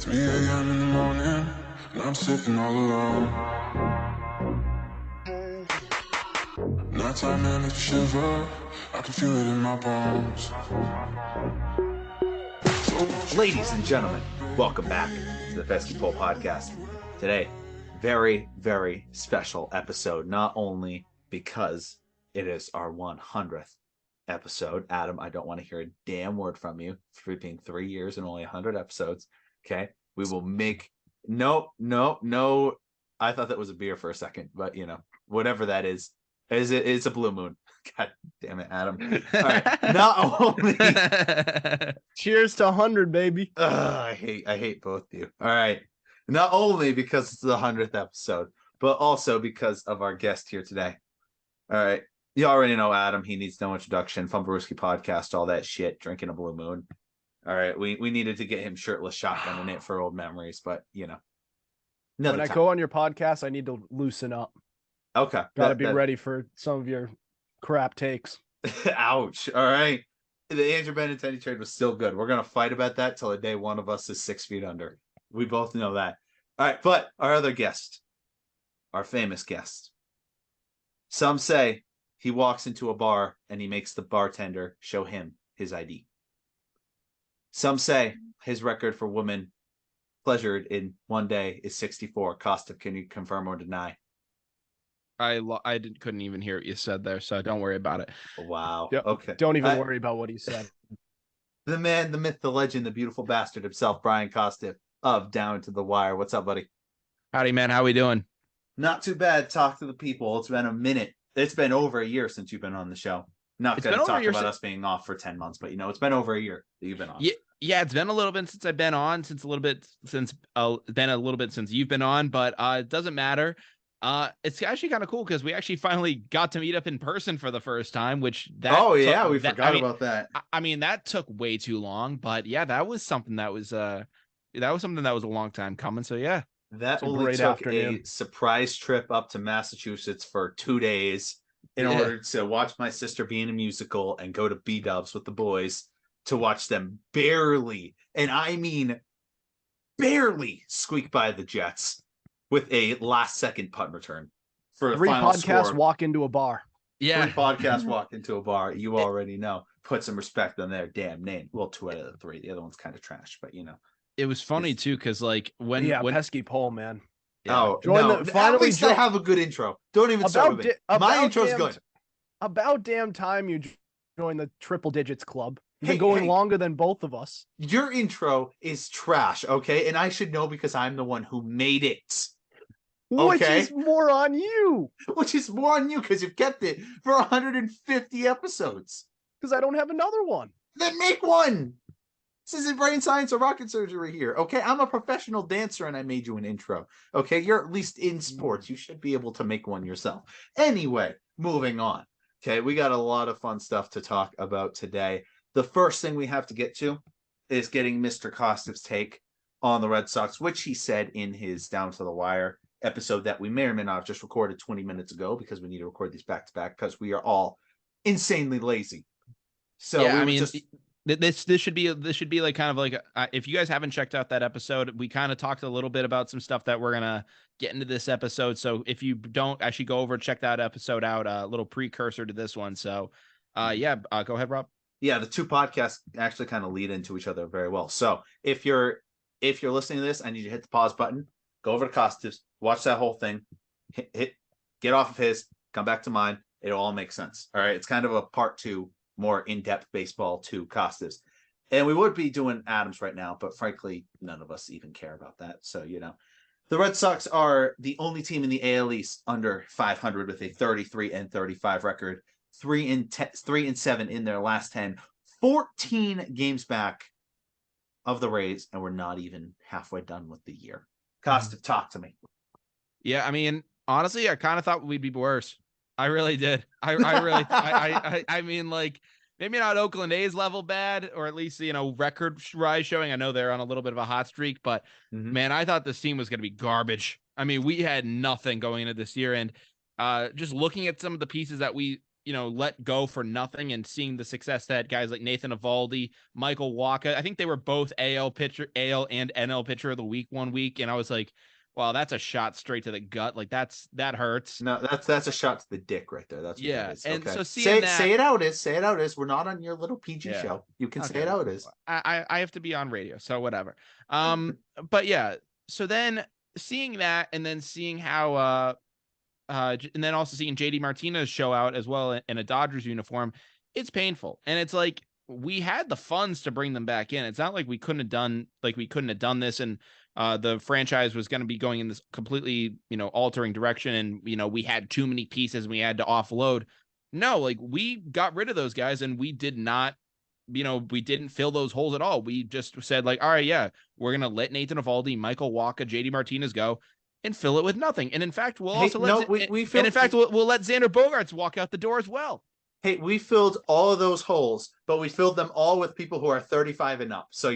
3 a.m. in the morning, and I'm sitting all alone. Nighttime and it's a shiver, I can feel it in my bones. Ladies and gentlemen, welcome back to the Fescue Pole Podcast. Today, very, very special episode, not only because it is our 100th episode. Adam, I don't want to hear a damn word from you for being 3 years and only 100 episodes. Okay, we will make no. I thought that was a beer for a second, but whatever that is it's a Blue Moon. God damn it, Adam! All right, not only cheers to 100, baby. I hate both of you. All right, not only because it's the 100th episode, but also because of our guest here today. All right, you already know Adam. He needs no introduction. Fumblerooski podcast, all that shit. Drinking a Blue Moon. All right, we needed to get him shirtless shotgun in it for old memories, but when I go on your podcast, I need to loosen up. Okay, gotta be ready for some of your crap takes. Ouch! All right, the Andrew Benintendi trade was still good. We're gonna fight about that till the day one of us is 6 feet under. We both know that. All right, but our other guest, our famous guest. Some say he walks into a bar and he makes the bartender show him his ID. Some say his record for women pleasured in one day is 64. Kostiv, can you confirm or deny? I couldn't even hear what you said there, so don't worry about it. Wow. Yep. Okay. Don't even worry about what he said. The man, the myth, the legend, the beautiful bastard himself, Brian Kostiv of Down to the Wire. What's up, buddy? Howdy, man. How we doing? Not too bad. Talk to the people. It's been a minute. It's been over a year since you've been on the show. Not going to talk about us being off for 10 months, but it's been over a year that you've been on. Yeah, it's been a little bit since I've been on, since you've been on, but it doesn't matter. It's actually kind of cool because we actually finally got to meet up in person for the first time, we forgot about that. I mean, that took way too long, but yeah, that was something that was a long time coming. So yeah, that only took a surprise trip up to Massachusetts for 2 days in order to watch my sister be in a musical and go to B-dubs with the boys to watch them barely, and I mean barely, squeak by the Jets with a last-second punt return for 3 podcasts score. Walk into a bar. Yeah, 3 podcasts walk into a bar. You already know. Put some respect on their damn name. Well, 2 out of the 3. The other one's kind of trash, but it was funny too because like when pesky pole, man. Yeah. At least I have a good intro. Don't even start with it. My intro's good. About damn time you joined the Triple Digits Club. You've been going longer than both of us. Your intro is trash, okay? And I should know because I'm the one who made it. Okay? Which is more on you. Which is more on you because you've kept it for 150 episodes. Because I don't have another one. Then make one. This isn't brain science or rocket surgery here, okay? I'm a professional dancer and I made you an intro, okay? You're at least in sports. You should be able to make one yourself. Anyway, moving on. Okay, we got a lot of fun stuff to talk about today. The first thing we have to get to is getting Mr. Kostiv's take on the Red Sox, which he said in his Down to the Wire episode that we may or may not have just recorded 20 minutes ago because we need to record these back to back because we are all insanely lazy. So yeah, this should be like kind of like if you guys haven't checked out that episode, we kind of talked a little bit about some stuff that we're gonna get into this episode. So if you don't actually go over and check that episode out, a little precursor to this one. So go ahead, Rob. Yeah, the 2 podcasts actually kind of lead into each other very well. So if you're listening to this, I need you to hit the pause button, go over to Kostiv's, watch that whole thing, get off of his, come back to mine. It'll all make sense. All right, it's kind of a part 2, more in-depth baseball to Kostiv's. And we would be doing Adams right now, but frankly, none of us even care about that. So, the Red Sox are the only team in the AL East under 500 with a 33-35 record. 3-7 in their last 10, 14 games back of the Rays, and we're not even halfway done with the year. Kostiv, talk to me. Yeah, I mean, honestly, I kind of thought we'd be worse. I really did. I really, I mean, like maybe not Oakland A's level bad, or at least record rise showing. I know they're on a little bit of a hot streak, but man, I thought this team was going to be garbage. I mean, we had nothing going into this year, and just looking at some of the pieces that we let go for nothing, and seeing the success that guys like Nathan Eovaldi, Michael Wacha, I think they were both AL and NL pitcher of the week one week, and I was like, wow, that's a shot straight to the gut. Like that hurts. No, that's a shot to the dick right there. That's what yeah. that is. And okay. so say it out is. Say it out is. We're not on your little PG show. You can say it out is. I have to be on radio, so whatever. But yeah. So then seeing that, and then seeing how and then also seeing JD Martinez show out as well in a Dodgers uniform, it's painful. And it's like, we had the funds to bring them back in. It's not like we couldn't have done this, and the franchise was going to be going in this completely, altering direction, and we had too many pieces and we had to offload. No, like, we got rid of those guys, and we did not, we didn't fill those holes at all. We just said, like, all right, yeah, we're gonna let Nathan Eovaldi, Michael Wacha, JD Martinez go and fill it with nothing. And in fact, we'll also we'll let Xander Bogaerts walk out the door as well. Hey, we filled all of those holes, but we filled them all with people who are 35 and up. So,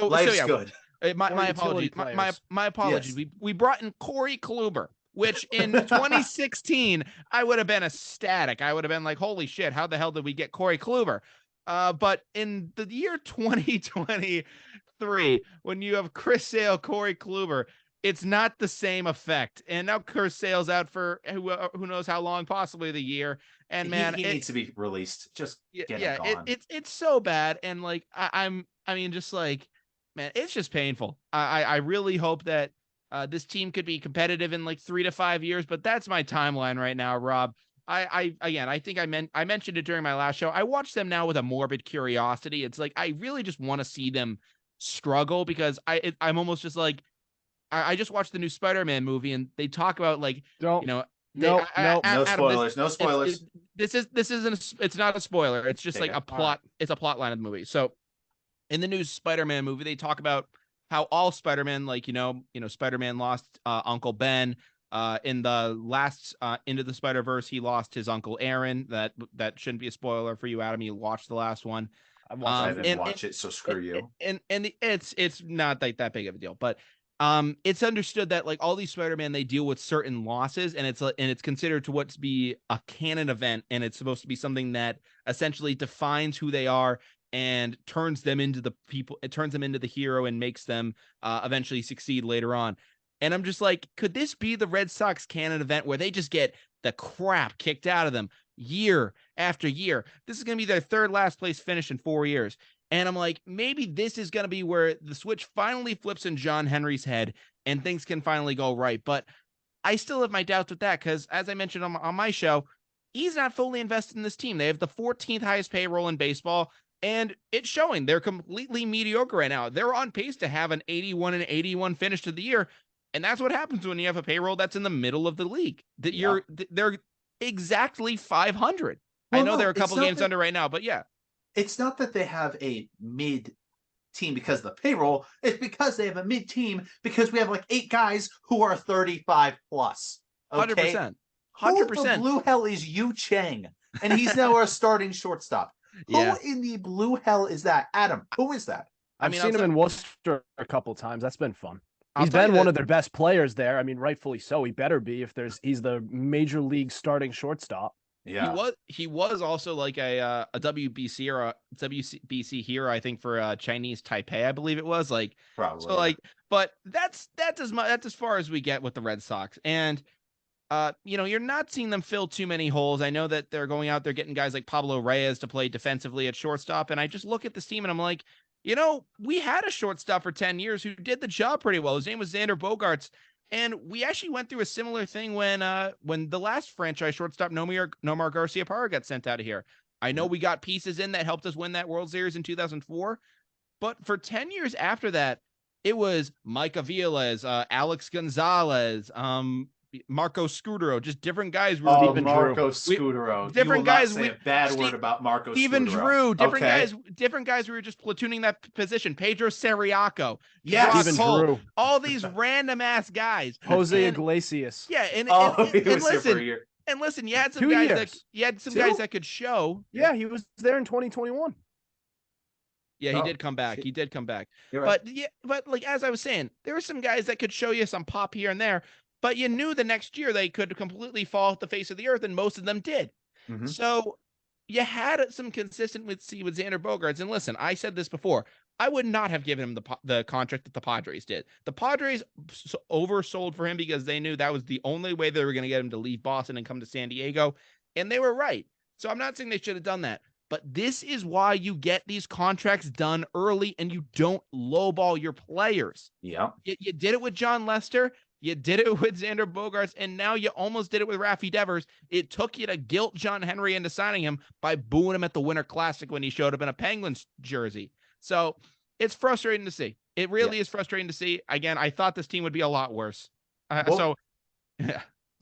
life's good. My apologies. My apologies. Yes. We brought in Corey Kluber, which in 2016, I would have been ecstatic. I would have been like, holy shit, how the hell did we get Corey Kluber? But in the year 2023, when you have Chris Sale, Corey Kluber, it's not the same effect. And now Chris Sale's out for who knows how long, possibly the year. And man, he needs to be released. Just get him gone. It's so bad. And like, just like, man, it's just painful. I really hope that this team could be competitive in like 3 to 5 years, but that's my timeline right now, Rob. I think I mentioned it during my last show. I watch them now with a morbid curiosity. It's like, I really just want to see them struggle, because I'm almost just like, I just watched the new Spider-Man movie, and they talk about like, no spoilers. No spoilers. It's not a spoiler. It's just like a plot. Right. It's a plot line of the movie. So in the new Spider-Man movie, they talk about how all Spider-Man, like, Spider-Man lost Uncle Ben. In the last Into the Spider-Verse, he lost his Uncle Aaron. That shouldn't be a spoiler for you, Adam. You watched the last one. I didn't watch it, so screw you. And it's not like that big of a deal, but it's understood that like all these Spider-Man, they deal with certain losses, and it's considered to what's be a canon event, and it's supposed to be something that essentially defines who they are and turns them into the people. It turns them into the hero and makes them eventually succeed later on. And I'm just like, could this be the Red Sox canon event where they just get the crap kicked out of them year after year? This is going to be their third last place finish in 4 years. And I'm like, maybe this is going to be where the switch finally flips in John Henry's head and things can finally go right. But I still have my doubts with that, because as I mentioned on my show, he's not fully invested in this team. They have the 14th highest payroll in baseball, and it's showing. They're completely mediocre right now. They're on pace to have an 81 finish to the year. And that's what happens when you have a payroll that's in the middle of the league. They're exactly 500. Well, I know they're a couple games under right now, but yeah. It's not that they have a mid team because of the payroll. It's because they have a mid team because we have like 8 guys who are 35 plus. Okay? 100%. Who the blue hell is Yu Chang? And he's now our starting shortstop. Yeah. Who in the blue hell is that? Adam, who is that? I've seen him in Worcester a couple times. That's been fun. He's been one of their best players there. I mean, rightfully so. He better be he's the major league starting shortstop. Yeah, he was also like a WBC or a WBC hero, I think, for Chinese Taipei, I believe it was. Like, probably. So like, but that's as far as we get with the Red Sox. And you're not seeing them fill too many holes. I know that they're going out there getting guys like Pablo Reyes to play defensively at shortstop, and I just look at this team and I'm like, we had a shortstop for 10 years who did the job pretty well. His name was Xander Bogaerts. And we actually went through a similar thing when the last franchise shortstop, Nomar Garciaparra, got sent out of here. I know we got pieces in that helped us win that World Series in 2004. But for 10 years after that, it was Mike Aviles, Alex Gonzalez, Marco Scudero, just different guys. Marco Scudero. Different guys. Say a bad word about Marco Steven Scudero. Drew. Different guys. We were just platooning that position. Pedro Seriaco. Yes. Steven Drew. All these random ass guys. Jose Iglesias. Yeah, and listen, you had some guys that could show. Yeah, he was there in 2021. Yeah, he did come back. Shit. He did come back. Right. But like as I was saying, there were some guys that could show you some pop here and there. But you knew the next year they could completely fall off the face of the earth, and most of them did. Mm-hmm. So you had some consistency with Xander Bogaerts. And listen, I said this before. I would not have given him the contract that the Padres did. The Padres oversold for him because they knew that was the only way they were going to get him to leave Boston and come to San Diego. And they were right. So I'm not saying they should have done that. But this is why you get these contracts done early and you don't lowball your players. Yeah. You did it with John Lester. You did it with Xander Bogaerts, and now you almost did it with Rafi Devers. It took you to guilt John Henry into signing him by booing him at the Winter Classic when he showed up in a Penguins jersey. So it's frustrating to see. It really is frustrating to see. Again, I thought this team would be a lot worse. The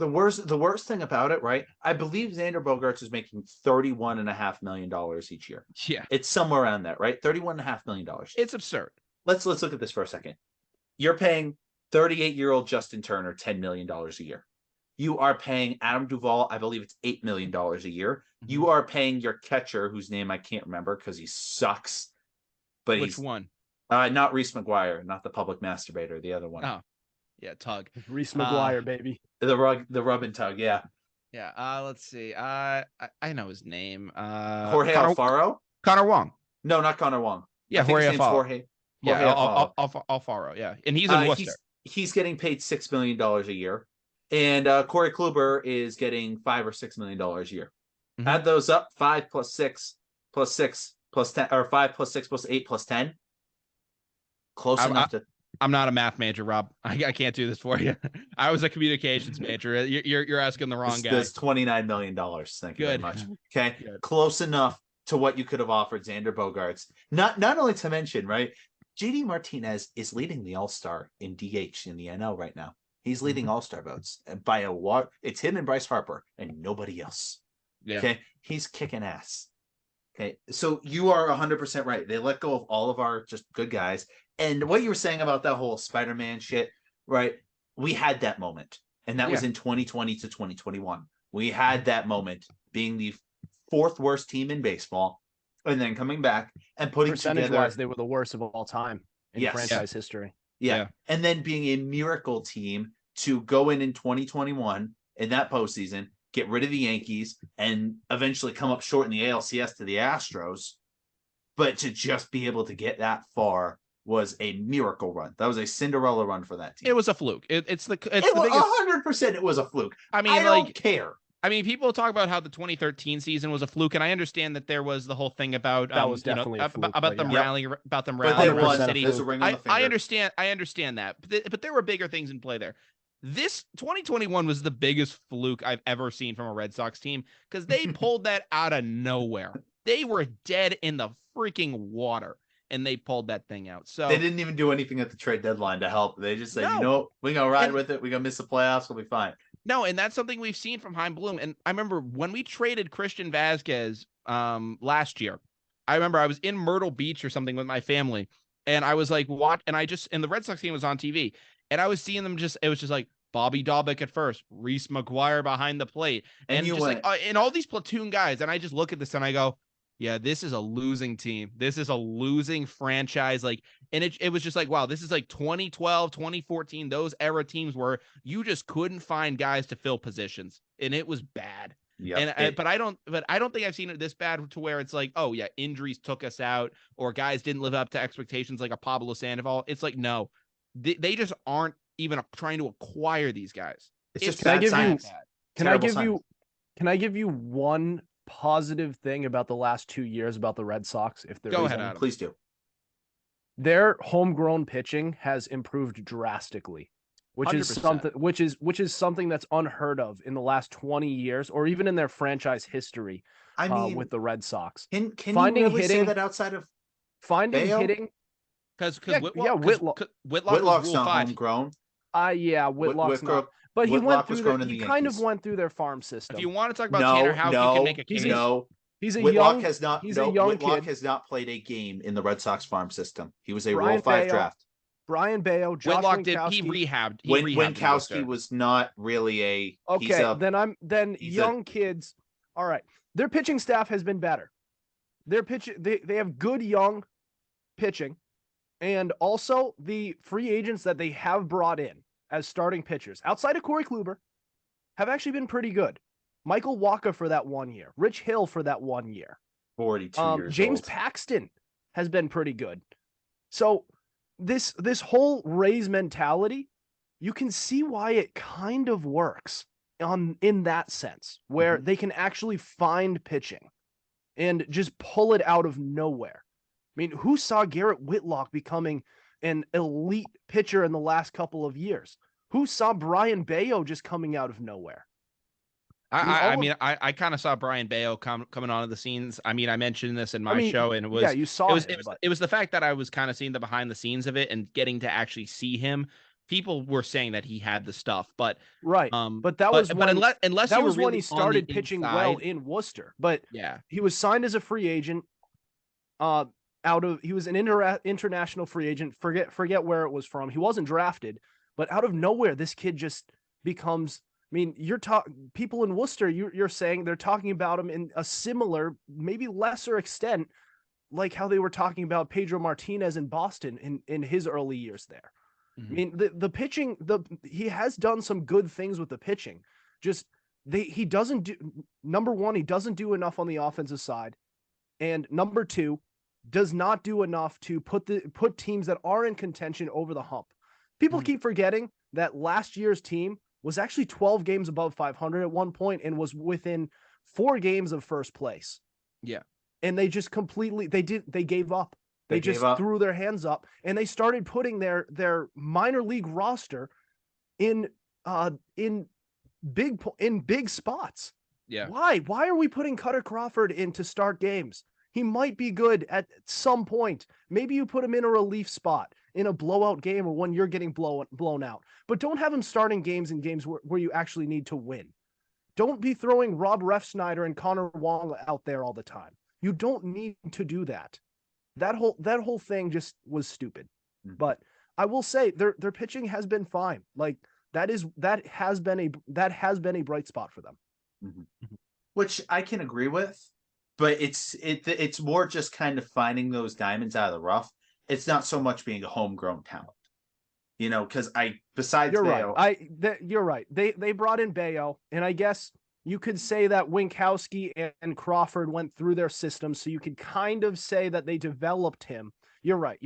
worst thing about it, right? I believe Xander Bogaerts is making $31.5 million each year. Yeah. It's somewhere around that, right? $31.5 million. It's absurd. Let's look at this for a second. You're paying 38-year-old Justin Turner $10 million a year. You are paying Adam Duvall, I believe it's $8 million a year. Mm-hmm. You are paying your catcher, whose name I can't remember because he sucks. But which one? Not Reese McGuire, not the public masturbator, the other one. Oh, yeah, Tug. Reese McGuire, baby. The rub and tug, yeah. Yeah. Let's see. I know his name. Jorge Alfaro? Connor Wong. No, not Connor Wong. Yeah, Jorge Alfaro. Jorge Alfaro. Yeah, and he's in Worcester. He's getting paid $6 million a year, and Corey Kluber is getting $5 or $6 million a year. Mm-hmm. Add those up: 5 plus 6 plus 6 plus 10, or 5 plus 6 plus 8 plus 10. Close enough to. I'm not a math major, Rob. I can't do this for you. I was a communications major. You're asking the wrong guy. That's $29 million. Thank you very much. Okay, good. Close enough to what you could have offered Xander Bogaerts. Not only to mention, right? JD Martinez is leading the All-Star in DH in the NL right now. He's leading All-Star votes by a lot. It's him and Bryce Harper and nobody else. Yeah. Okay, he's kicking ass. Okay, so you are 100% right. They let go of all of our just good guys. And what you were saying about that whole Spider-Man shit, right? We had that moment, and that was in 2020 to 2021. We had that moment being the fourth worst team in baseball, and then coming back and putting percentage-wise, they were the worst of all time in franchise history. Yeah, and then being a miracle team to go in 2021 in that postseason, get rid of the Yankees, and eventually come up short in the ALCS to the Astros, but to just be able to get that far was a miracle run. That was a Cinderella run for that team. It was a fluke. It's the biggest. 100%. It was a fluke. I mean, I don't care. I mean, people talk about how the 2013 season was a fluke, and I understand that there was the whole thing about that was definitely a fluke, about them rallying But the city. I understand that, but there were bigger things in play there. This 2021 was the biggest fluke I've ever seen from a Red Sox team because they pulled that out of nowhere. They were dead in the freaking water, and they pulled that thing out. So they didn't even do anything at the trade deadline to help. They just said, you know what? We're going to ride with it. We're going to miss the playoffs. We'll be fine. No, and that's something we've seen from Chaim Bloom. And I remember when we traded Christian Vazquez last year, I remember I was in Myrtle Beach or something with my family, and I was like, what? And the Red Sox game was on TV, and I was seeing them it was just like Bobby Dahlbeck at first, Reese McGuire behind the plate, and just like, and all these platoon guys. And I just look at this and I go, yeah, this is a losing team. This is a losing franchise. Like, and it was just like, wow, this is like 2012, 2014, those era teams where you just couldn't find guys to fill positions, and it was bad. Yeah. But I don't think I've seen it this bad to where it's like, oh yeah, injuries took us out, or guys didn't live up to expectations like a Pablo Sandoval. It's like, no, they just aren't even trying to acquire these guys. It's just Can I give you one positive thing about the last 2 years about the Red Sox? If there Go is ahead, any? Adam. Please do. Their homegrown pitching has improved drastically, which 100%. is something that's unheard of in the last 20 years, or even in their franchise history. I mean, with the Red Sox, can you really say that outside of finding Bayo? Hitting? Because Whitlock's not homegrown. Whitlock's not. But he went through. He kind of went through their farm system. If you want to talk about Tanner Houck, you can make a case. He's a Whitlock young. Has not. He's no, a young Whitlock kid. has not played a game in the Red Sox farm system. He was a Rule 5 draft. Brian Bayo, Josh Whitlock Winkowski. He rehabbed. Winkowski was not really a. Okay, then young kids. All right, their pitching staff has been better. Their pitch. They have good young pitching, and also the free agents that they have brought in as starting pitchers outside of Corey Kluber have actually been pretty good. Michael Wacha for that 1 year. Rich Hill for that 1 year. 42 years James old. Paxton has been pretty good. So this whole Rays mentality, you can see why it kind of works in that sense, where they can actually find pitching and just pull it out of nowhere. I mean, who saw Garrett Whitlock becoming an elite pitcher in the last couple of years? Who saw Brian Bayo just coming out of nowhere? I kind of saw Brian Bayo coming onto the scenes. I mean, I mentioned this in my show, and you saw it was the fact that I was kind of seeing the behind the scenes of it and getting to actually see him. People were saying that he had the stuff, but but that was unless that was really when he started pitching well in Worcester. But yeah, he was signed as a free agent. He was an international free agent. Forget where it was from. He wasn't drafted, but out of nowhere, this kid just becomes. I mean, people in Worcester, you're saying they're talking about him in a similar, maybe lesser extent, like how they were talking about Pedro Martinez in Boston in his early years there. I mean, the pitching, he has done some good things with the pitching. Just he doesn't do, number one, he doesn't do enough on the offensive side, and number two, does not do enough to put teams that are in contention over the hump. People keep forgetting that last year's team was actually 12 games above 500 at one point and was within 4 games of first place. Yeah. And they just they gave up. They just threw their hands up and they started putting their minor league roster in big spots. Yeah. Why are we putting Cutter Crawford in to start games? He might be good at some point. Maybe you put him in a relief spot in a blowout game or when you're getting blown out. But don't have him starting games in games where you actually need to win. Don't be throwing Rob Refsnyder and Connor Wong out there all the time. You don't need to do that. That whole thing just was stupid. But I will say their pitching has been fine. Like that has been a bright spot for them. Which I can agree with. But it's more just kind of finding those diamonds out of the rough. It's not so much being a homegrown talent, because you're Bayo, right. You're right. They brought in Bayo, and I guess you could say that Winkowski and Crawford went through their system, so you could kind of say that they developed him. You're right.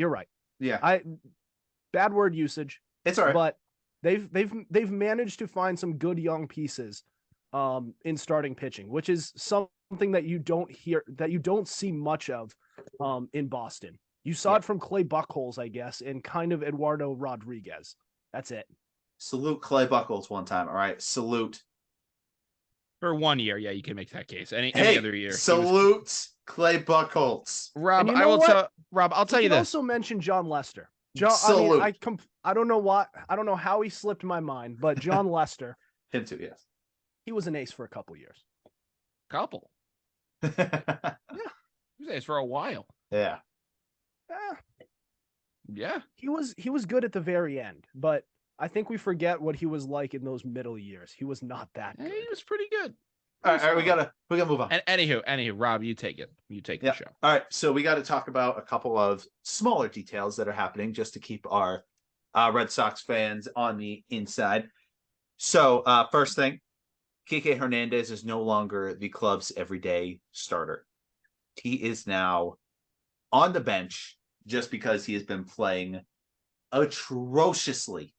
Yeah. Bad word usage. It's all right. But they've managed to find some good young pieces in starting pitching, which is something that you don't see much of in Boston. You saw it from Clay Buchholz, I guess, and kind of Eduardo Rodriguez. That's it. Salute Clay Buchholz one time. All right. Salute. For 1 year, yeah, you can make that case. Any other year. Salute Clay Buchholz. Rob, I'll tell you this. Also mention John Lester. Salute. I don't know why. I don't know how he slipped my mind, but John Lester. Him too, yes. He was an ace for a couple years. Yeah. He was ace for a while. Yeah. Yeah. He was good at the very end, but I think we forget what he was like in those middle years. He was not that good. He was pretty good. All right, we gotta move on. And anywho, Rob, you take it. You take the show. All right, so we got to talk about a couple of smaller details that are happening just to keep our Red Sox fans on the inside. So first thing, Kike Hernandez is no longer the club's everyday starter. He is now on the bench just because he has been playing atrociously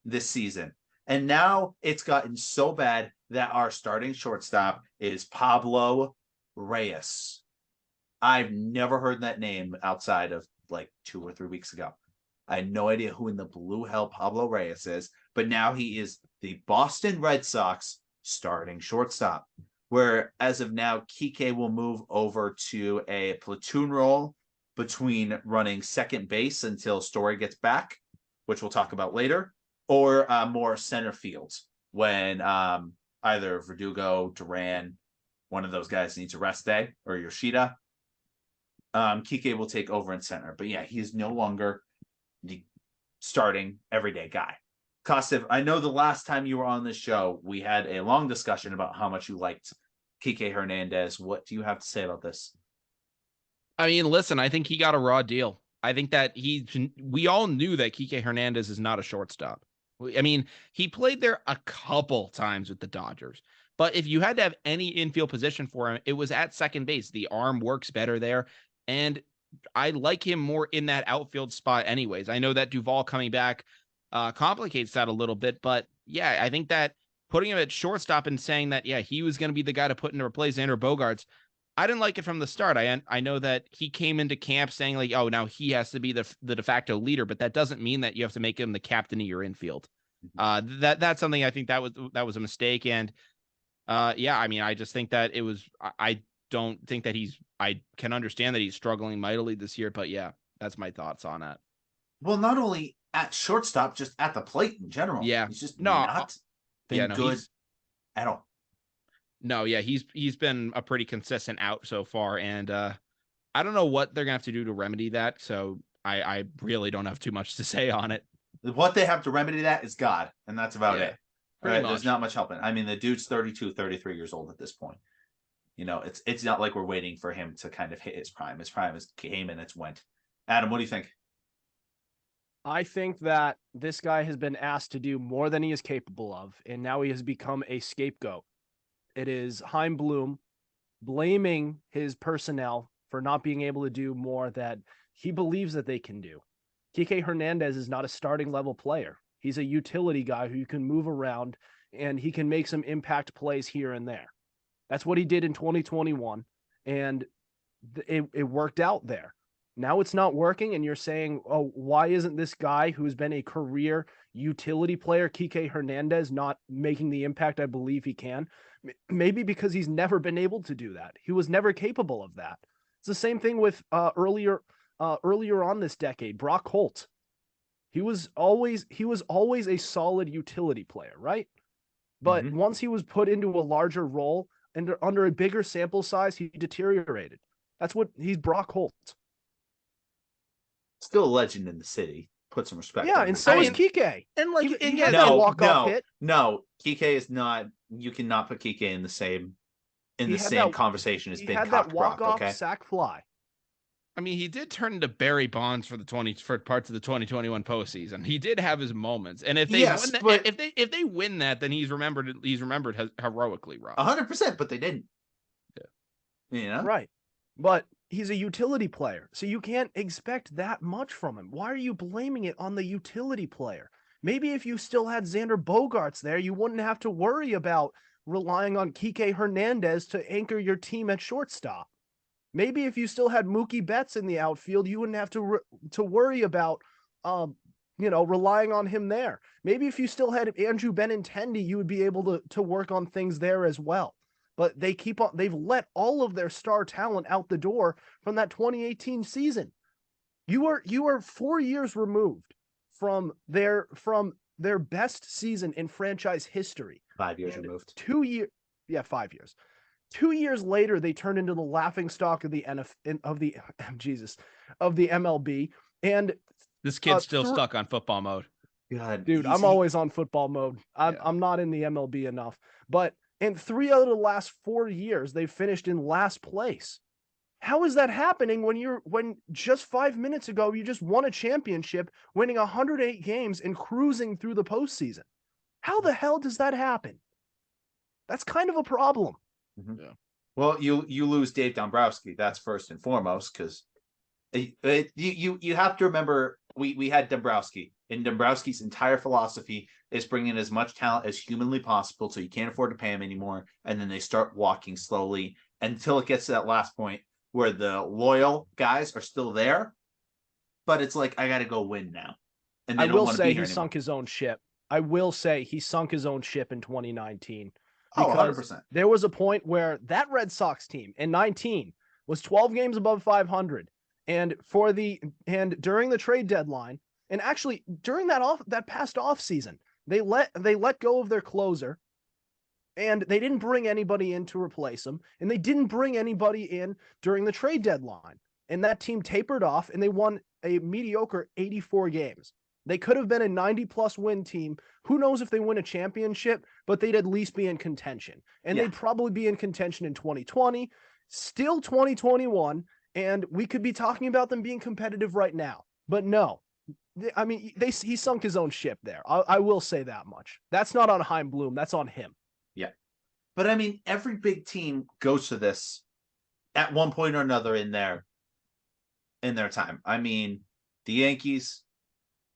this season. And now it's gotten so bad that our starting shortstop is Pablo Reyes. I've never heard that name outside of like 2 or 3 weeks ago. I had no idea who in the blue hell Pablo Reyes is, but now he is the Boston Red Sox starting shortstop, where as of now, Kike will move over to a platoon role between running second base until Story gets back, which we'll talk about later, or more center field when either Verdugo, Duran, one of those guys needs a rest day, or Yoshida. Kike will take over in center. But yeah, he is no longer the starting everyday guy. Kostiv, I know the last time you were on this show, we had a long discussion about how much you liked Kike Hernandez. What do you have to say about this? I mean, listen, I think he got a raw deal. I think that we all knew that Kike Hernandez is not a shortstop. I mean, he played there a couple times with the Dodgers, But if you had to have any infield position for him, it was at second base. The arm works better there. And I like him more in that outfield spot anyways. I know that Duvall coming back complicates that a little bit, but yeah, I think that putting him at shortstop and saying that, yeah, he was going to be the guy to put in to replace Xander Bogaerts, I didn't like it from the start. I know that he came into camp saying like, oh, now he has to be the de facto leader, but that doesn't mean that you have to make him the captain of your infield. That's something I think that was a mistake. And yeah, I mean, I just think that it was, I don't think that I can understand that he's struggling mightily this year, but yeah, that's my thoughts on that. Well, not only at shortstop, just at the plate in general. Yeah. He's just not been good at all. No, yeah, he's been a pretty consistent out so far, and I don't know what they're gonna have to do to remedy that. So I really don't have too much to say on it. What they have to remedy that is God, and that's about it. Right? There's not much helping. I mean, the dude's 32, 33 years old at this point. You know, it's not like we're waiting for him to kind of hit his prime. His prime came and it's went. Adam, what do you think? I think that this guy has been asked to do more than he is capable of, and now he has become a scapegoat. It is Chaim Bloom blaming his personnel for not being able to do more that he believes that they can do. Kike Hernandez is not a starting level player. He's a utility guy who you can move around and he can make some impact plays here and there. That's what he did in 2021, and it worked out there. Now it's not working, and you're saying, oh, why isn't this guy who's been a career utility player, Kike Hernandez, not making the impact I believe he can? Maybe because he's never been able to do that. He was never capable of that. It's the same thing with earlier on this decade, Brock Holt. He was always a solid utility player, right? But once he was put into a larger role and under a bigger sample size, he deteriorated. He's Brock Holt. Still a legend in the city. Put some respect. Yeah, and so is Kike. And like, no, Kike is not. You cannot put Kike in the same conversation as Ben Cock. Walk-off sack fly. I mean, he did turn into Barry Bonds for parts of the 2021 postseason. He did have his moments, and if they win that, then he's remembered heroically, Rob. 100%, but they didn't. Yeah, you know, right? But he's a utility player, so you can't expect that much from him. Why are you blaming it on the utility player? Maybe if you still had Xander Bogaerts there, you wouldn't have to worry about relying on Kike Hernandez to anchor your team at shortstop. Maybe if you still had Mookie Betts in the outfield, you wouldn't have to worry about, relying on him there. Maybe if you still had Andrew Benintendi, you would be able to work on things there as well. But they've let all of their star talent out the door from that 2018 season. You are 4 years removed from their best season in franchise history. 5 years removed. 2 years. Yeah, 5 years. 2 years later, they turned into the laughingstock of the MLB. And this kid's still stuck on football mode. God, dude, I'm always on football mode. I'm not in the MLB enough. But in 3 out of the last 4 years, they've finished in last place. How is that happening when just 5 minutes ago you just won a championship, winning 108 games and cruising through the postseason? How the hell does that happen? That's kind of a problem. Mm-hmm. Yeah. Well, you lose Dave Dombrowski. That's first and foremost, because you have to remember we had Dombrowski, and Dombrowski's entire philosophy is bringing as much talent as humanly possible, so you can't afford to pay him anymore, and then they start walking slowly until it gets to that last point where the loyal guys are still there, but it's like, I got to go win now. And I will say he sunk his own ship. I will say he sunk his own ship in 2019. Because 100%. There was a point where that Red Sox team in 19 was 12 games above 500. And during the trade deadline, and actually during that past off season, they let go of their closer, and they didn't bring anybody in to replace him, and they didn't bring anybody in during the trade deadline. And that team tapered off, and they won a mediocre 84 games. They could have been a 90-plus win team. Who knows if they win a championship, but they'd at least be in contention. And they'd probably be in contention in 2020, still 2021, and we could be talking about them being competitive right now. But no, I mean, he sunk his own ship there. I will say that much. That's not on Chaim Bloom. That's on him. Yeah. But I mean, every big team goes to this at one point or another in their time. I mean, the Yankees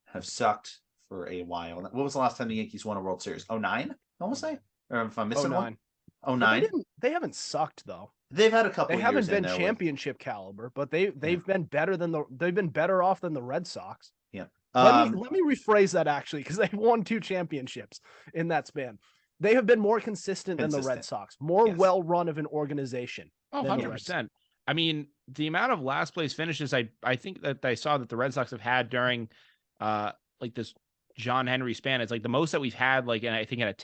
have sucked for a while. What was the last time the Yankees won a World Series? 09? I want to say, or if I'm missing 09. one. 09. They haven't sucked though. They've had a couple. They haven't been championship caliber, but they've been better than they've been better off than the Red Sox. Yeah. Let me rephrase that actually, because they've won 2 championships in that span. They have been more consistent than the Red Sox, more well run of an organization. Oh, 100%. I mean, the amount of last place finishes, I think that I saw that the Red Sox have had during like this John Henry span. It's like the most that we've had, like, and I think in a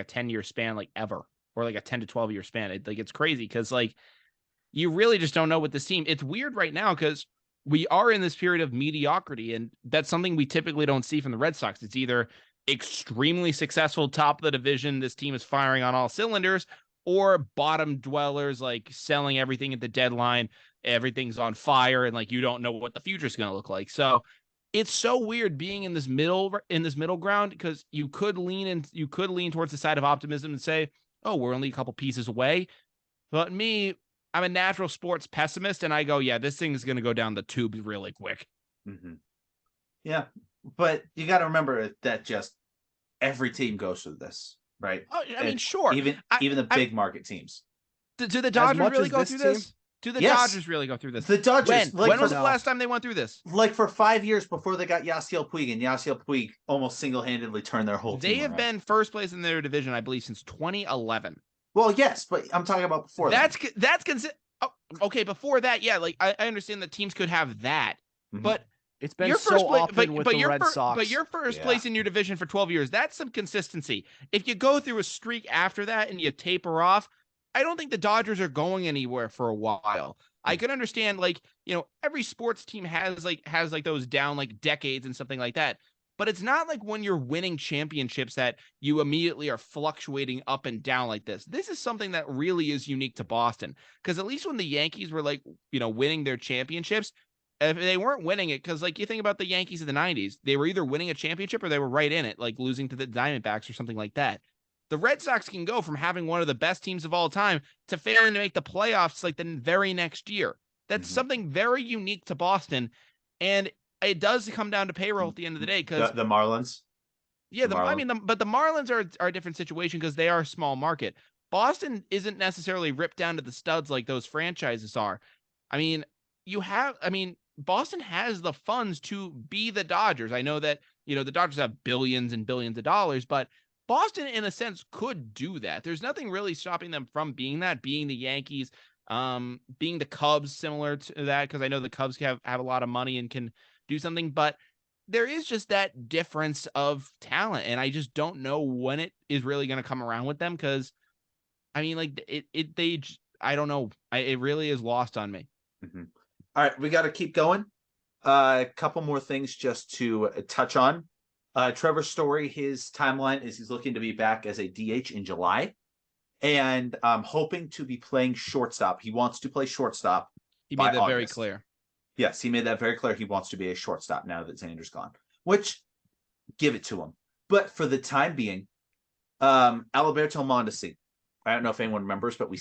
10-year span, like ever, or like a 10 to 12 year span. It's crazy because like you really just don't know with this team. It's weird right now because we are in this period of mediocrity, and that's something we typically don't see from the Red Sox. It's either extremely successful, top of the division, this team is firing on all cylinders, or bottom dwellers, like selling everything at the deadline, everything's on fire, and like you don't know what the future is going to look like. So it's so weird being in this middle ground, because you could lean towards the side of optimism and say, oh, we're only a couple pieces away. But me, I'm a natural sports pessimist, and I go, yeah, this thing is going to go down the tubes really quick. Mm-hmm. Yeah, but you got to remember that just every team goes through this, right? Oh, I mean, sure. Even the big market teams. Do the Dodgers really go through this? Do the Dodgers really go through this? The Dodgers. When was the last time they went through this? Like for 5 years before they got Yasiel Puig, and Yasiel Puig almost single-handedly turned their whole team around. They have been first place in their division, I believe, since 2011. Well, yes, but I'm talking about before that. Okay, before that, yeah, like I understand that teams could have that, but it's been your so often with the Red Sox. But you're first place in your division for 12 years. That's some consistency. If you go through a streak after that and you taper off, I don't think the Dodgers are going anywhere for a while. I can understand, like, you know, every sports team has those down like decades and something like that. But it's not like when you're winning championships that you immediately are fluctuating up and down like this. This is something that really is unique to Boston, because at least when the Yankees were, like, you know, winning their championships, if they weren't winning it, because like you think about the Yankees in the 90s, they were either winning a championship or they were right in it, like losing to the Diamondbacks or something like that. The Red Sox can go from having one of the best teams of all time to failing to make the playoffs like the very next year. That's something very unique to Boston. And it does come down to payroll at the end of the day, because the Marlins. Yeah, but the Marlins are a different situation because they are a small market. Boston isn't necessarily ripped down to the studs like those franchises are. I mean, Boston has the funds to be the Dodgers. I know that, you know, the Dodgers have billions and billions of dollars, but Boston, in a sense, could do that. There's nothing really stopping them from being that, being the Yankees, being the Cubs, similar to that, because I know the Cubs have a lot of money and can do something, but there is just that difference of talent, and I just don't know when it is really going to come around with them, because, I mean, like, I don't know. It really is lost on me. Mm-hmm. All right, we got to keep going. A couple more things just to touch on. Trevor Story, his timeline is he's looking to be back as a DH in July, and hoping to be playing shortstop. He wants to play shortstop. He made that very clear. Yes, he made that very clear. He wants to be a shortstop now that Xander's gone, which, give it to him. But for the time being, Alberto Mondesi, I don't know if anyone remembers, but we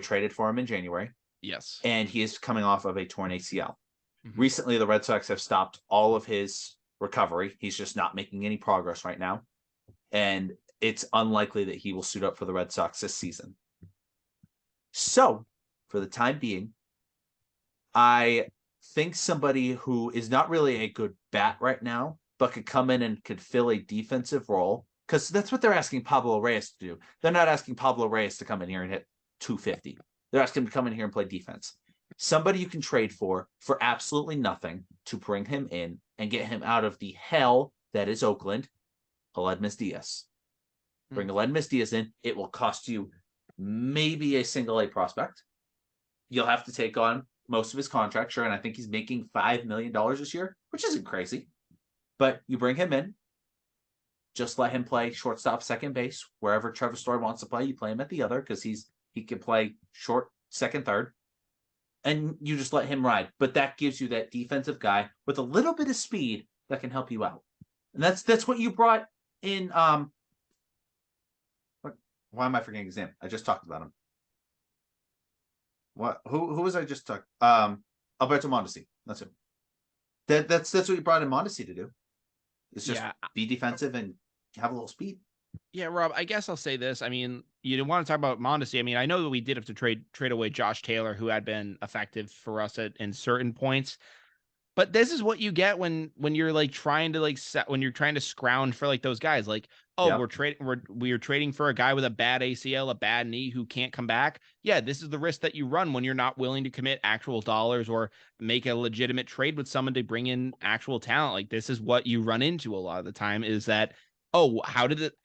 traded for him in January. Yes. And he is coming off of a torn ACL. Mm-hmm. Recently, the Red Sox have stopped all of his recovery. He's just not making any progress right now. And it's unlikely that he will suit up for the Red Sox this season. So, for the time being, I think somebody who is not really a good bat right now, but could come in and could fill a defensive role, because that's what they're asking Pablo Reyes to do. They're not asking Pablo Reyes to come in here and hit 250. They're asking him to come in here and play defense. Somebody you can trade for absolutely nothing to bring him in and get him out of the hell that is Oakland, Aledmys Diaz. Bring Aledmys Diaz in. It will cost you maybe a single A prospect. You'll have to take on most of his contract, sure, and I think he's making $5 million this year, which isn't crazy. But you bring him in, just let him play shortstop, second base, wherever Trevor Story wants to play. You play him at the other because he can play short, second, third, and you just let him ride. But that gives you that defensive guy with a little bit of speed that can help you out, and that's what you brought in. Why am I forgetting his name? I just talked about him. What? Who was I just talking? Alberto Mondesi. That's him. That's what you brought in Mondesi to do. It's just be defensive and have a little speed. Yeah, Rob, I guess I'll say this. I mean, you didn't want to talk about Mondesi. I mean, I know that we did have to trade away Josh Taylor, who had been effective for us in certain points. But this is what you get when you're like trying to like when you're trying to scrounge for like those guys. Like, oh, we're trading for a guy with a bad ACL, a bad knee who can't come back. Yeah, this is the risk that you run when you're not willing to commit actual dollars or make a legitimate trade with someone to bring in actual talent. Like, this is what you run into a lot of the time, is that, oh,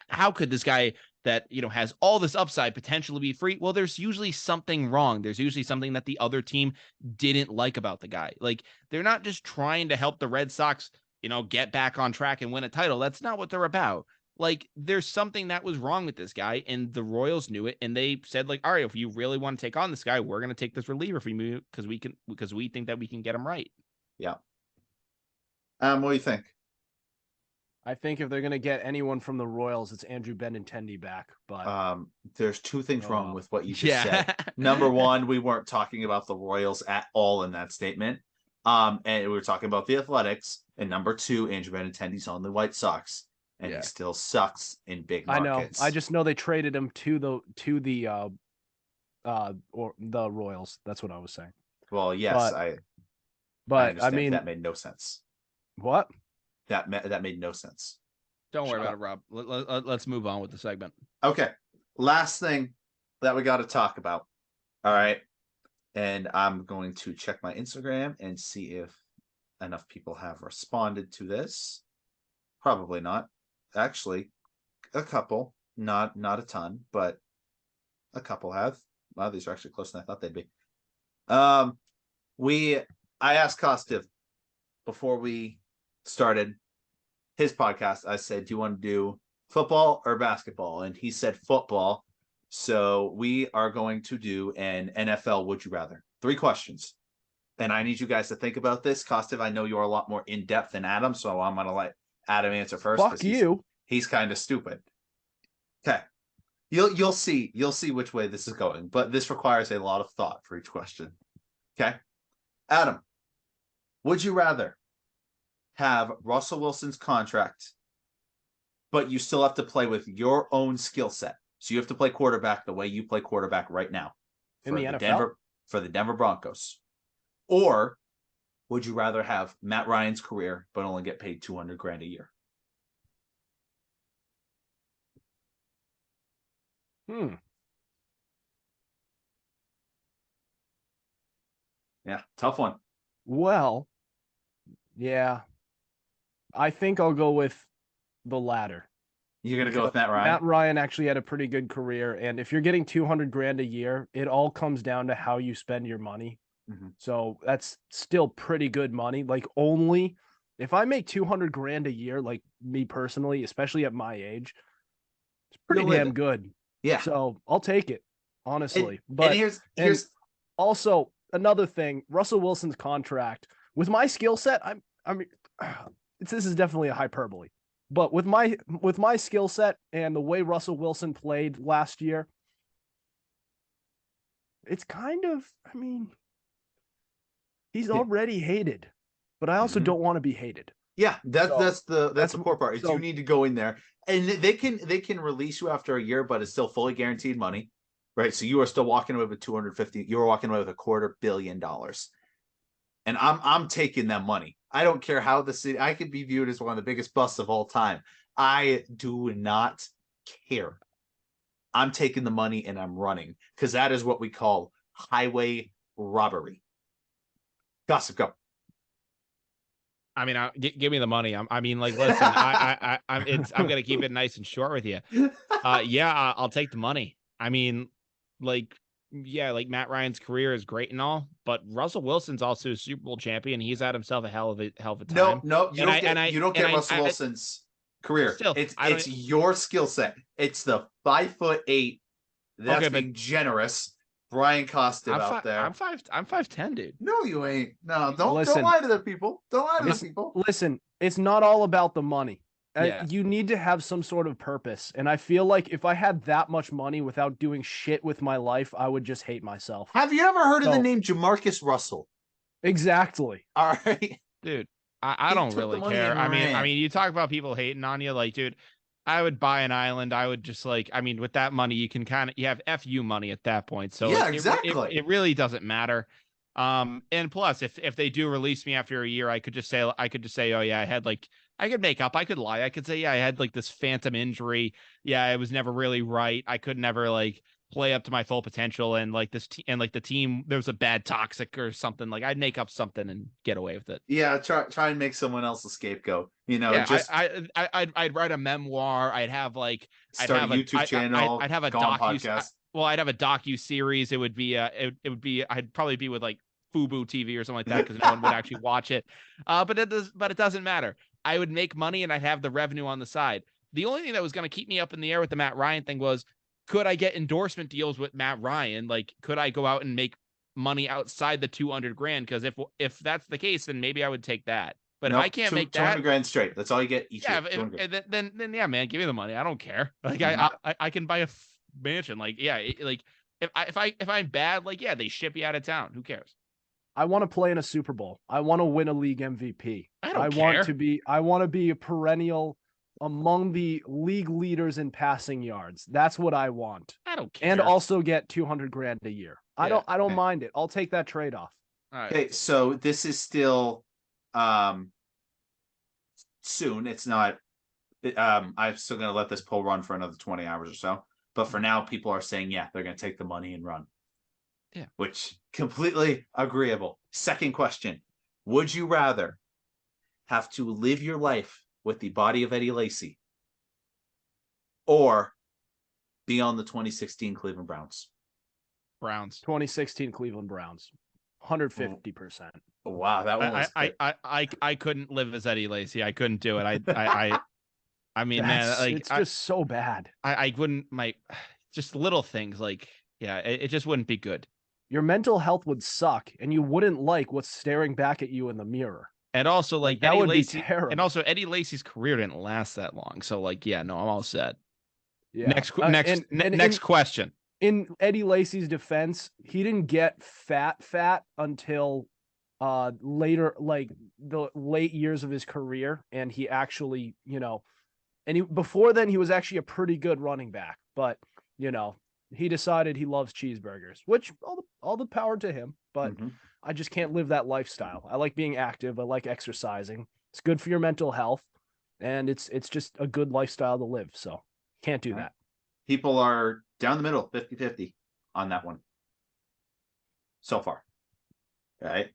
how could this guy that, you know, has all this upside potentially be free? Well, there's usually something wrong. There's usually something that the other team didn't like about the guy. Like, they're not just trying to help the Red Sox, you know, get back on track and win a title. That's not what they're about. Like, there's something that was wrong with this guy, and the Royals knew it, and they said, like, all right, if you really want to take on this guy, we're going to take this reliever from you because we think that we can get him right. Yeah. What do you think? I think if they're going to get anyone from the Royals, it's Andrew Benintendi back. But there's two things wrong with what you just said. Number one, we weren't talking about the Royals at all in that statement. And we were talking about the Athletics. And number two, Andrew Benintendi's on the White Sox, and he still sucks in big markets. I know. I just know they traded him to the Royals. That's what I was saying. Well, yes, I mean, that made no sense. What? That made no sense. Don't worry about it, Rob. Let's move on with the segment. Okay. Last thing that we got to talk about. All right. And I'm going to check my Instagram and see if enough people have responded to this. Probably not. Actually, a couple. Not a ton, but a couple have. Wow, these are actually closer than I thought they'd be. I asked Kostiv before we started his podcast. I said, do you want to do football or basketball? And he said football. So we are going to do an NFL Would You Rather. 3 questions. And I need you guys to think about this. Kostiv, I know you're a lot more in depth than Adam, so I'm going to let Adam answer first. Fuck you. He's kind of stupid. Okay. You'll see which way this is going, but this requires a lot of thought for each question. Okay. Adam, would you rather have Russell Wilson's contract, but you still have to play with your own skill set? So you have to play quarterback the way you play quarterback right now in the NFL for the Denver Broncos. Or would you rather have Matt Ryan's career, but only get paid $200,000 a year? Yeah, tough one. Well, yeah. I think I'll go with the latter. You're going to go with Matt Ryan? Matt Ryan actually had a pretty good career. And if you're getting $200,000 a year, it all comes down to how you spend your money. Mm-hmm. So that's still pretty good money. Like, only if I make $200,000 a year, like me personally, especially at my age, it's pretty damn good. Yeah. So I'll take it, honestly. But here's also another thing, Russell Wilson's contract. With my skill set, this is definitely a hyperbole. But with my skill set and the way Russell Wilson played last year, it's kind of, he's already hated, but I also don't want to be hated. Yeah, that's the core part. Is you need to go in there, and they can release you after a year, but it's still fully guaranteed money, right? So you are still walking away with $250. You are walking away with $250 million, and I'm taking that money. I don't care how the city. I could be viewed as one of the biggest busts of all time. I do not care. I'm taking the money and I'm running, because that is what we call highway robbery. Gossip, go. Give me the money. Listen, I'm gonna keep it nice and short with you. I'll take the money. Like Matt Ryan's career is great and all, but Russell Wilson's also a Super Bowl champion. He's had himself a hell of a time. No, you don't get Russell Wilson's career. Still, it's your skill set. It's the 5'8". That's being generous. Brian Kostiv out there. I'm 5'10", dude. No, you ain't. No, don't lie to the people. Don't lie to the people. Listen, it's not all about the money. You need to have some sort of purpose. And I feel like if I had that much money without doing shit with my life, I would just hate myself. Have you ever heard of the name Jamarcus Russell? Exactly. All right. Dude, I don't really care. I mean, you talk about people hating on you. Like, dude, I would buy an island. I would just like, I mean, with that money, you can you have FU money at that point. So yeah, exactly. It really doesn't matter. And plus, if they do release me after a year, I could just say, oh yeah, I could make up. I could lie. I could say, yeah, I had like this phantom injury. Yeah, it was never really right. I could never like play up to my full potential. And like the team, there was a bad toxic or something. Like I'd make up something and get away with it. Yeah, try and make someone else a scapegoat. I'd write a memoir. I'd have a YouTube channel. I'd have a podcast. I'd have a docu series. It would be I'd probably be with like Fubu TV or something like that because no one would actually watch it. But it doesn't matter. I would make money and I'd have the revenue on the side. The only thing that was going to keep me up in the air with the Matt Ryan thing was, could I get endorsement deals with Matt Ryan? Like, could I go out and make money outside the $200,000? Because if that's the case, then maybe I would take that. But if I can't make that, $200,000 straight. That's all you get each year. Then yeah, man, give me the money. I don't care. Like I can buy a mansion. Like like if I'm bad, like yeah, they ship you out of town. Who cares? I want to play in a Super Bowl. I want to win a league MVP. I want to be a perennial among the league leaders in passing yards. That's what I want. I don't care. And also get $200,000 a year. Yeah, I don't mind it. I'll take that trade-off. Right. Okay, so this is still soon. It's not I'm still gonna let this poll run for another 20 hours or so. But for now, people are saying, yeah, they're gonna take the money and run. Yeah. Which completely agreeable. Second question. Would you rather have to live your life with the body of Eddie Lacy or be on the 2016 Cleveland Browns? 2016 Cleveland Browns. 150%. Wow, that one was I couldn't live as Eddie Lacy. I couldn't do it. I mean, man, like it's just so bad. I wouldn't just little things like it just wouldn't be good. Your mental health would suck, and you wouldn't like what's staring back at you in the mirror. And also, like that Eddie would Lacy, be terrible. And also, Eddie Lacy's career didn't last that long. So, like, yeah, no, I'm all set. Yeah. Next question. In Eddie Lacy's defense, he didn't get fat until later, like the late years of his career, and he actually, before then he was actually a pretty good running back, but he decided he loves cheeseburgers, which all the power to him, but I just can't live that lifestyle. I like being active. I like exercising. It's good for your mental health, and it's just a good lifestyle to live. So can't do that. People are down the middle, 50-50 on that one so far. Right.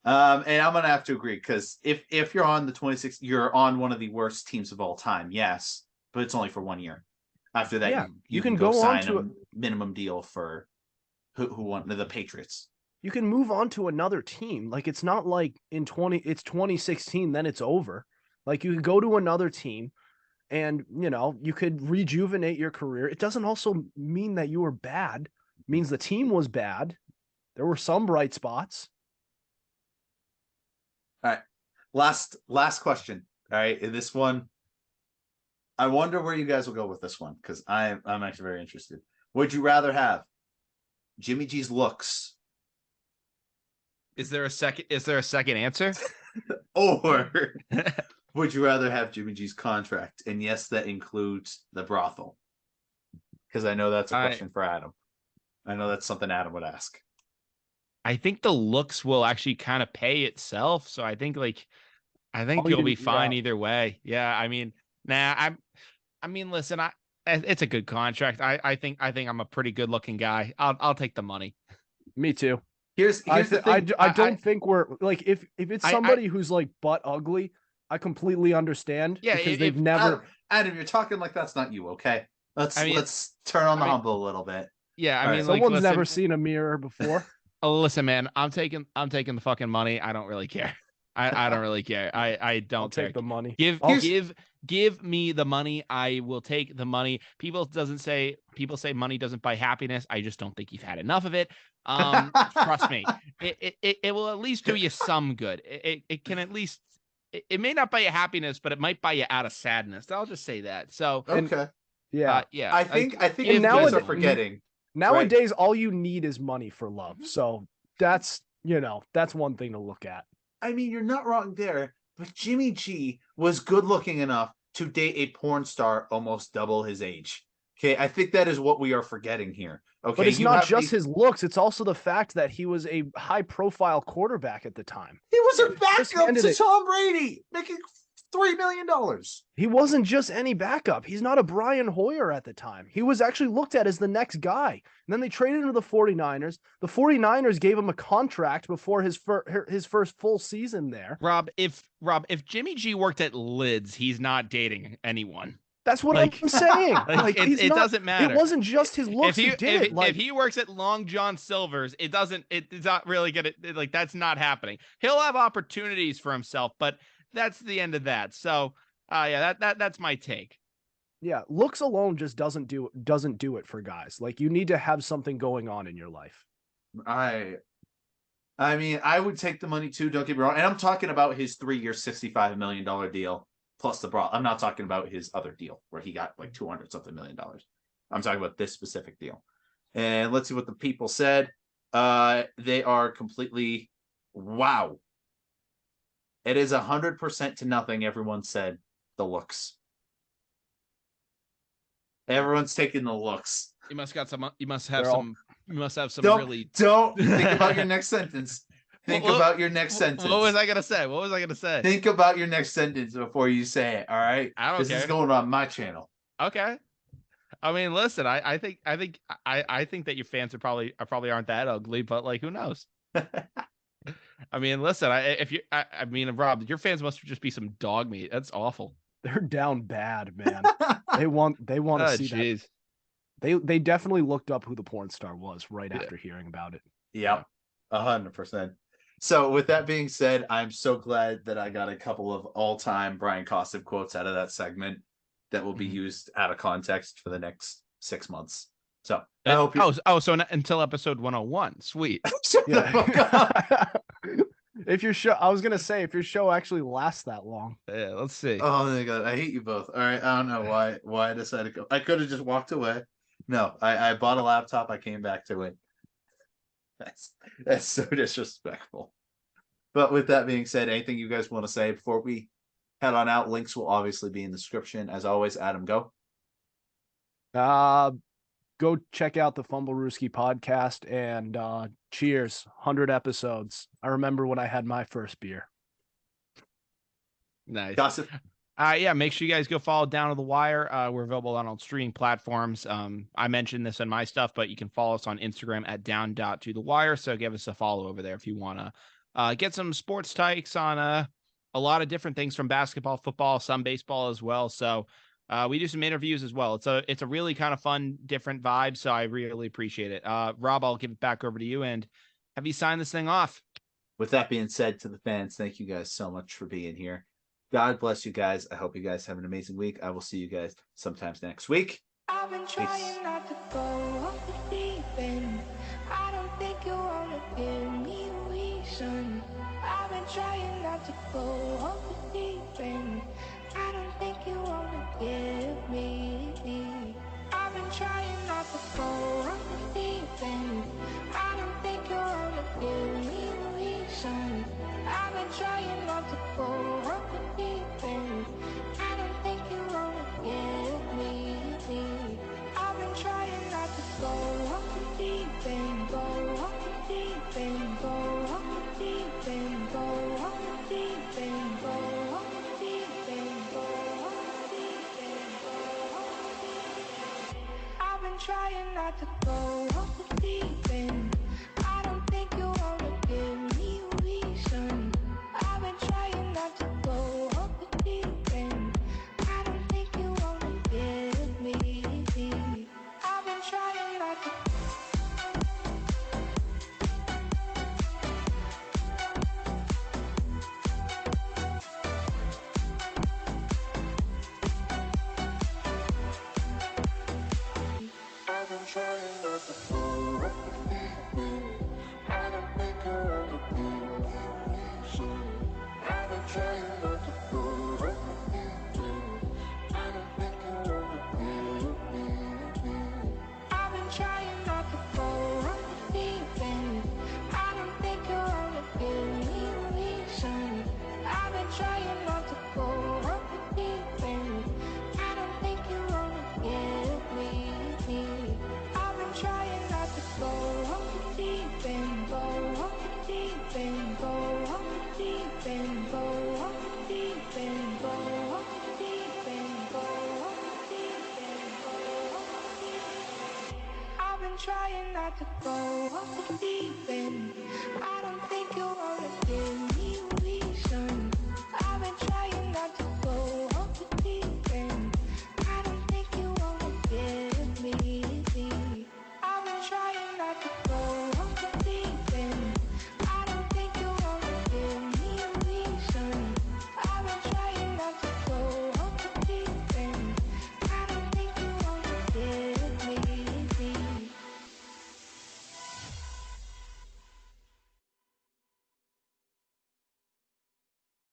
And I'm going to have to agree because if you're on the 26, you're on one of the worst teams of all time. Yes, but it's only for 1 year. After that, you can go sign a minimum deal for who won the Patriots. You can move on to another team. Like it's not like it's 2016, then it's over. Like you can go to another team and, you could rejuvenate your career. It doesn't also mean that you were bad. It means the team was bad. There were some bright spots. All right. Last question. All right. This one, I wonder where you guys will go with this one because I'm actually very interested. Would you rather have Jimmy G's looks? Is there a second answer? Or would you rather have Jimmy G's contract? And yes, that includes the brothel. Because I know that's a question for Adam. I know that's something Adam would ask. I think the looks will actually kind of pay itself. So I think you'll be fine either way. Yeah. I mean, listen, it's a good contract. I think I'm a pretty good looking guy. I'll take the money. Me too. Here's the thing. I don't think we're like if it's somebody who's like butt ugly, I completely understand. Yeah, because they've never. Adam, you're talking like that's not you, okay? Let's turn on the humble a little bit. Yeah, I mean, someone's never seen a mirror before. Oh, listen, man, I'm taking the fucking money. I don't really care. I don't really care. I don't take the money. Give me the money. I will take the money. People say money doesn't buy happiness. I just don't think you've had enough of it. Trust me. It will at least do you some good. It can at least it may not buy you happiness, but it might buy you out of sadness. I'll just say that. So okay, yeah. I think you guys are forgetting. Nowadays, all you need is money for love. So that's one thing to look at. I mean, you're not wrong there, but Jimmy G was good looking enough to date a porn star almost double his age. Okay, I think that is what we are forgetting here. Okay, but it's not just his looks; it's also the fact that he was a high-profile quarterback at the time. He was a backup to Tom Brady, making $3 million. He wasn't just any backup. He's not a Brian Hoyer at the time. He was actually looked at as the next guy. And then they traded him to the 49ers. The 49ers gave him a contract before his first full season there. Rob, if Jimmy G worked at Lids, he's not dating anyone. That's what I'm saying. It doesn't matter. It wasn't just his looks. If he works at Long John Silver's, it's not really gonna, like, that's not happening. He'll have opportunities for himself, but that's the end of that. So, that's my take. Yeah, looks alone just doesn't do it for guys. Like, you need to have something going on in your life. I mean, I would take the money too. Don't get me wrong, and I'm talking about his 3-year, $65 million deal plus the brawl. I'm not talking about his other deal where he got like $200-something million. I'm talking about this specific deal. And let's see what the people said. They are completely wow. It is 100% to nothing. Everyone said the looks. Everyone's taking the looks. You must have some really. Don't think about your next sentence. Think about your next sentence. What was I gonna say? Think about your next sentence before you say it. All right. I don't care. This is going on my channel. Okay. I mean, listen. I think that your fans probably aren't that ugly, but like, who knows? I mean, listen. Rob, your fans must just be some dog meat. That's awful. They're down bad, man. they want to see that. They definitely looked up who the porn star was right after hearing about it. Yep, 100%. So with that being said, I'm so glad that I got a couple of all-time Brian Costin quotes out of that segment that will be used out of context for the next 6 months. So I hope until episode 101. Sweet. If your show actually lasts that long. Yeah, let's see. Oh my god, I hate you both. All right, I don't know why I decided to go. I could have just walked away. No, I bought a laptop. I came back to it. That's so disrespectful. But with that being said, anything you guys want to say before we head on out? Links will obviously be in the description. As always, Adam, go. Go check out the Fumblerooski podcast and cheers, 100 episodes. I remember when I had my first beer. Nice. Gossip. Yeah, make sure you guys go follow Down to the Wire. We're available on all streaming platforms. I mentioned this on my stuff, but you can follow us on Instagram at down.to-the-wire. So give us a follow over there if you want to get some sports takes on a lot of different things from basketball, football, some baseball as well. So we do some interviews as well. It's a really kind of fun, different vibe. So I really appreciate it. Rob, I'll give it back over to you and have you sign this thing off. With that being said, to the fans, thank you guys so much for being here. God bless you guys. I hope you guys have an amazing week. I will see you guys sometimes next week. I've been trying not to go off the deep end. I don't think you wanna give me a reason. I've been trying not to go off the deep end. I don't think you wanna give me. I've been trying not to go off the deep end. I don't think you wanna give me a reason. I've been trying not to go off the deep end. I don't think you wanna give me. I've been trying not to go off the deep end. Go off the deep end. Go off the deep end. Go off the deep end. Go off the deep end. Go off the deep end. Go off the deep end. I've been trying not to go off the deep end. I don't think you wanna give me a reason. I've been trying not to go off the deep end. I don't think you wanna give me. I've been trying not to. I've been trying not to go off the deep end. trying not to go off the deep end. I don't think you wanna give me a reason. I've been trying not